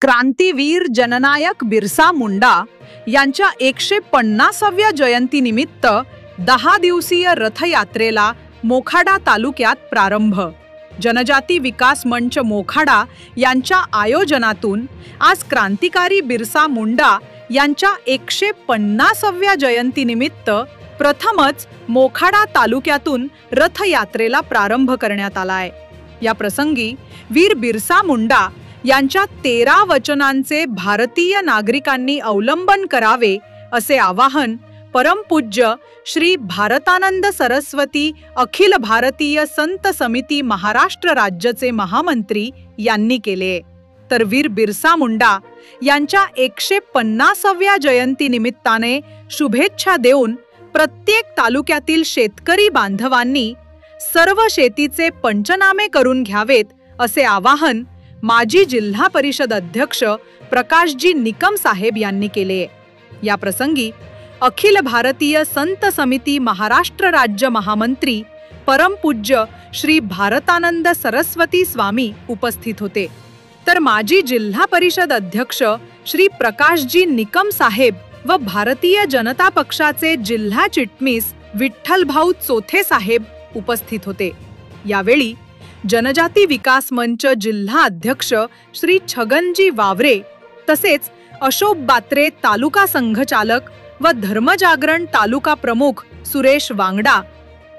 क्रांतीवीर जननायक बिरसा मुंडा यांच्या 150व्या जयंतीनिमित्त 10 दिवसीय रथयात्रेला मोखाडा तालुक्यात प्रारंभ। जनजाती विकास मंच मोखाडा यांच्या आयोजनातून आज क्रांतिकारी बिरसा मुंडा यांच्या 150व्या जयंतीनिमित्त प्रथमच मोखाडा तालुक्यातून रथयात्रेला प्रारंभ करण्यात आलाय। या प्रसंगी वीर बिरसा मुंडा यांच्या 13 वचनांचे भारतीय नागरिकांनी अवलंबन करावे असे आवाहन परमपूज्य श्री भारतानंद सरस्वती अखिल भारतीय संत समिती महाराष्ट्र राज्याचे महामंत्री यांनी केले। तर वीर बिरसा मुंडा यांच्या 150व्या जयंतीनिमित्ताने शुभेच्छा देऊन प्रत्येक तालुक्यातील शेतकरी बांधवांनी सर्व शेतीचे पंचनामे करून घ्यावेत असे आवाहन माजी जिल्हा परिषद अध्यक्ष प्रकाशजी निकम साहेब यांनी केले। या प्रसंगी अखिल भारतीय संत समिती महाराष्ट्र राज्य महामंत्री परमपूज्य श्री भारतानंद सरस्वती स्वामी उपस्थित होते। तर माजी जिल्हा परिषद अध्यक्ष श्री प्रकाशजी निकम साहेब व भारतीय जनता पक्षाचे जिल्हा चिटणीस विठ्ठलभाऊ चोथे साहेब उपस्थित होते। यावेळी जनजाती विकास मंच जिल्हा अध्यक्ष श्री छगनजी वावरे तसेच अशोक बात्रे तालुका संघचालक व धर्मजागरण तालुका प्रमुख सुरेश वांगडा,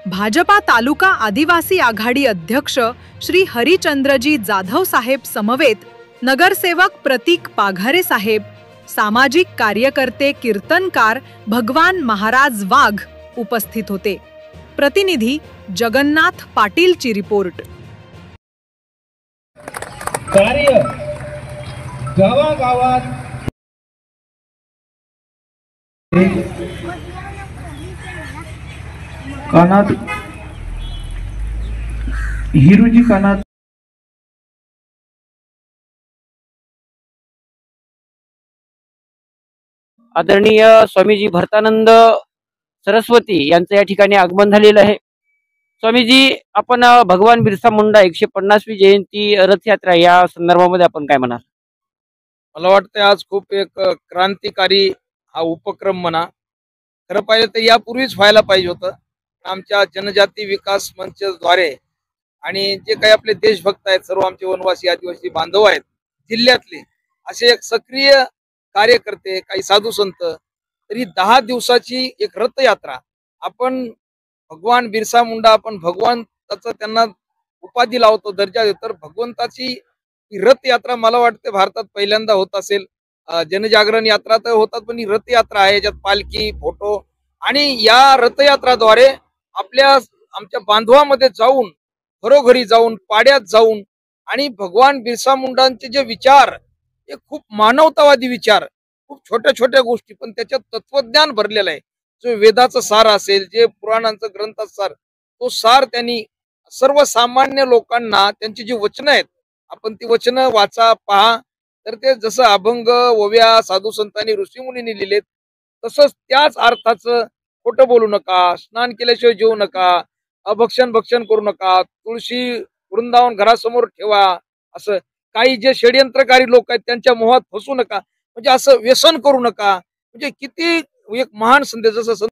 भाजपा तालुका आदिवासी आघाडी अध्यक्ष श्री हरिचंद्रजी जाधव साहेब समवेत नगरसेवक प्रतीक पाघारे साहेब, सामाजिक कार्यकर्ते कीर्तनकार भगवान महाराज वाघ उपस्थित होते। प्रतिनिधी जगन्नाथ पाटीलची रिपोर्ट। कार्य गावागावात कानात हिरुजी कानात आदरणीय स्वामीजी भारतानंद सरस्वती यांचं या ठिकाणी आगमन झालेलं आहे। स्वामीजी, आपण भगवान बिरसा मुंडा 150वी जयंती रथयात्रा या संदर्भामध्ये आपण काय म्हणाल? मला वाटतं आज खूप एक क्रांतिकारी हा उपक्रम म्हणा। खरं पाहिलं तर यापूर्वीच व्हायला पाहिजे होतं। आमच्या जनजाती विकास मंचद्वारे आणि जे काही आपले देशभक्त आहेत, सर्व आमचे वनवासी आदिवासी बांधव आहेत जिल्ह्यातले, असे एक सक्रिय कार्यकर्ते, काही साधू संत, तरी 10 दिवसाची एक रथयात्रा आपण भगवान बिरसा मुंडा, आपण भगवंताचा त्यांना उपाधी लावतो, दर्जा देतो, तर भगवंताची ही रथयात्रा मला वाटते भारतात पहिल्यांदा होत असेल। जनजागरण यात्रा तर होतात, पण ही रथयात्रा आहे, याच्यात पालखी, फोटो, आणि या रथयात्राद्वारे आमच्या बांधवामध्ये जाऊन, घरोघरी जाऊन, पाड्यात जाऊन, आणि भगवान बिरसा मुंडांचे जे विचार, हे खूप मानवतावादी विचार, खूप छोट्या छोट्या गोष्टी, पण त्याच्यात तत्वज्ञान भरलेलं आहे। जो वेदाचं सार असेल, जे पुराणांचं ग्रंथाचं सार, तो सार त्यांनी सर्वसामान्य लोकांना, त्यांची जी वचनं आहेत, आपण ती वचनं वाचा, पहा, तर ते जसं अभंग ओव्या साधू संतांनी ऋषीमुनींनी लिहिलेत, तसंच त्याच अर्थाचं खोटं बोलू नका, स्नान केल्याशिवाय जेवू नका, अभक्षण भक्षण करू नका, तुळशी वृंदावन घरासमोर ठेवा, असं काही जे षड्यंत्रकारी लोक आहेत त्यांच्या मोहात फसू नका, म्हणजे असं व्यसन करू नका, म्हणजे किती एक महान संदेश। जसं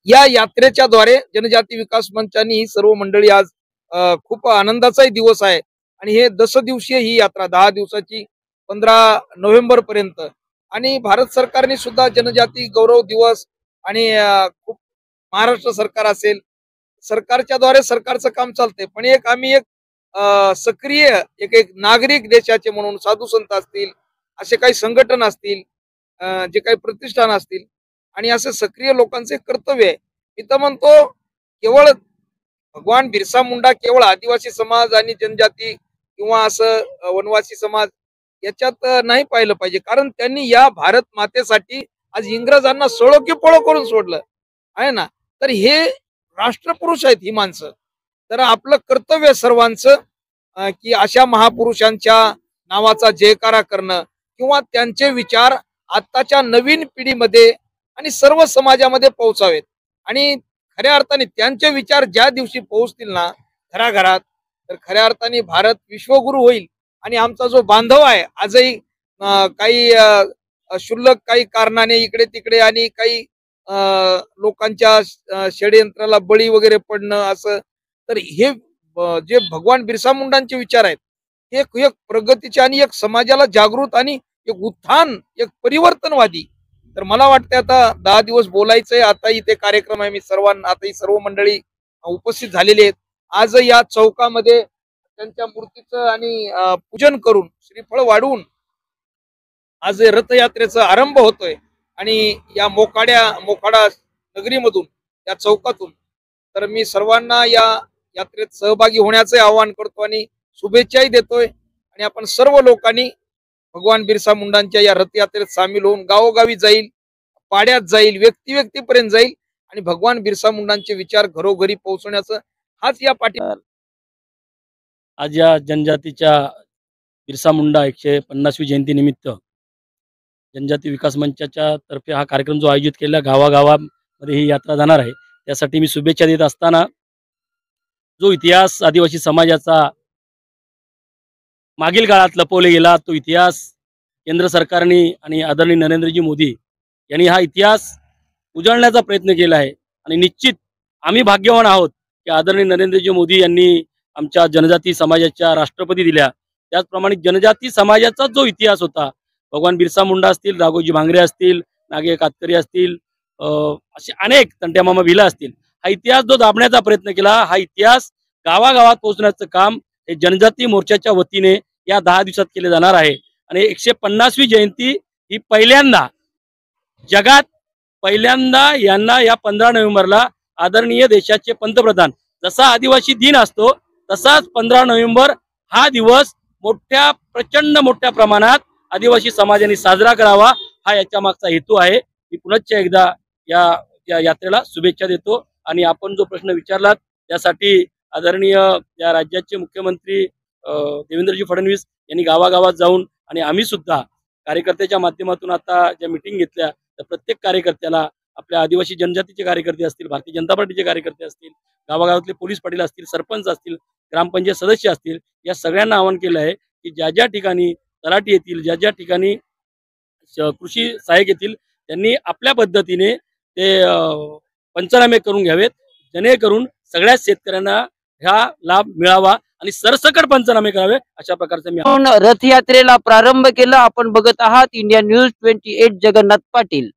या यात्रेच्या द्वारे जनजाती विकास मंचानी ही सर्व मंडळी आज खूप आनंदाचाही दिवस आहे, आणि हे 10 दिवसीय ही यात्रा 10 दिवसाची 15 नोव्हेंबर पर्यंत, आणि भारत सरकारने सुद्धा जनजाती गौरव दिवस, आणि खूप महाराष्ट्र सरकार असेल, सरकारच्या द्वारे सरकारचं काम चालतंय, पण आम्ही सक्रिय एक नागरिक देशाचे म्हणून, साधू संत असतील, असे काही संघटना असतील, जे काही प्रतिष्ठान असतील, आणि असे सक्रिय लोकांचे कर्तव्य आहे। मी तर म्हणतो, केवळ भगवान बिरसा मुंडा केवळ आदिवासी समाज आणि जनजाती किंवा असं वनवासी समाज याच्यात नाही पाहिलं पाहिजे, कारण त्यांनी या भारत मातेसाठी आज इंग्रजांना सळो की पळो करून सोडलं आहे ना। तर हे राष्ट्रपुरुष आहेत ही माणसं, तर आपलं कर्तव्य सर्वांचं की अशा महापुरुषांच्या नावाचा जयकारा करणं, किंवा त्यांचे विचार आताच्या नवीन पिढीमध्ये आणि सर्व समाजामध्ये पोहोचावेत, आणि खऱ्या अर्थाने त्यांचे विचार ज्या दिवशी पोहोचतील ना घराघरात, तर खऱ्या अर्थाने भारत विश्वगुरु होईल। आणि आमचा जो बांधव आहे आजही काही क्षुल्लक काही कारणाने इकडे तिकडे आणि काही लोकांच्या षडयंत्राला बळी वगैरे पडणं असं, तर हे जे भगवान बिरसा मुंडांचे विचार आहेत हे एक प्रगतीचे आणि एक समाजाला जागृत आणि एक उत्थान, एक परिवर्तनवादी. तर मला वाटतं आता 10 दिवस बोलायचंय. आता इथे कार्यक्रम आहे, मी सर्वांना, आता ही सर्व मंडळी उपस्थित झालेली आहेत. आज या चौकामध्ये त्यांच्या मूर्तीचं आणि पूजन करून श्रीफळ वाढवून आज रथयात्रेचा आरंभ होतोय आणि या मोखाडा नगरीमधून, या चौकातून, तर मी सर्वांना या यात्रेत सहभागी होण्याचे आवाहन करतो आणि शुभेच्छाही देतोय. आणि आपण सर्व लोकांनी भगवान बिरसा मुंडांच्या या रथयात्रेत सामील होऊन गावोगावी जाईल, पाड्यात जाईल, व्यक्तीपर्यंत जाईल आणि भगवान बिरसा मुंडांचे विचार घरोघरी पोहोचवण्याचं हाच या आज या जनजातीच्या बिरसा मुंडा 150वी जयंती निमित्त जनजाती विकास मंचाच्या तर्फे हा कार्यक्रम जो आयोजित केला, गावागावामध्ये ही यात्रा जाणार आहे, त्यासाठी मी शुभेच्छा देत असताना जो इतिहास आदिवासी समाजाचा मागील काळात लपवले गेला, तो इतिहास केंद्र सरकारने आणि आदरणीय नरेंद्रजी मोदी यांनी हा इतिहास उजळण्याचा प्रयत्न केला आहे. आणि निश्चित आम्ही भाग्यवान आहोत की आदरणीय नरेंद्रजी मोदी यांनी आमच्या जनजाती समाजाच्या राष्ट्रपती दिल्या. त्याचप्रमाणे जनजाती समाजाचा जो इतिहास होता, भगवान बिरसा मुंडा असतील, राघोजी भांगरे असतील, नागे कातकरी असतील, असे अनेक तंट्यामामा भिला असतील, हा इतिहास जो दाबण्याचा प्रयत्न केला, हा इतिहास गावागावात पोहोचण्याचं काम हे जनजाती मोर्चाच्या वतीने या 10 दिवसात केले जाणार आहे. आणि 150वी जयंती ही पहिल्यांदा जगात यांना या 15 नोव्हेंबरला आदरणीय देशाचे पंतप्रधान, जसा आदिवासी दिन असतो तसाच 15 नोव्हेंबर हा दिवस प्रचंड मोठ्या प्रमाणात आदिवासी समाजाने साजरा करावा, हा याच्या मागचा हेतू आहे. मी पुनश्च एकदा या यात्रेला शुभेच्छा देतो. आणि आपण जो प्रश्न विचारलात त्यासाठी आदरणीय या राज्याचे मुख्यमंत्री देवेंद्रजी फडणवीस यांनी गावागावात जाऊन, आणि आम्ही सुद्धा कार्यकर्त्याच्या माध्यमातून आता ज्या मीटिंग घेतल्या, तर प्रत्येक कार्यकर्त्याला, आपल्या आदिवासी जनजातीचे कार्यकर्ते असतील, भारतीय जनता पार्टीचे कार्यकर्ते असतील, गावागावातले पोलीस पाटील असतील, सरपंच असतील, ग्रामपंचायत सदस्य असतील, या सगळ्यांना आवाहन केलं आहे की ज्या ठिकाणी तलाठी येतील, ज्या ठिकाणी कृषी सहाय्यक येतील, त्यांनी आपल्या पद्धतीने ते पंचनामे करून घ्यावेत, जेणेकरून सगळ्या शेतकऱ्यांना हा लाभ मिळावा आणि सरसकट पंचनामे करावे, अशा प्रकारचे मी रथयात्रेला प्रारंभ केला. आपण बघत आहात इंडिया न्यूज 28 जगन्नाथ पाटील.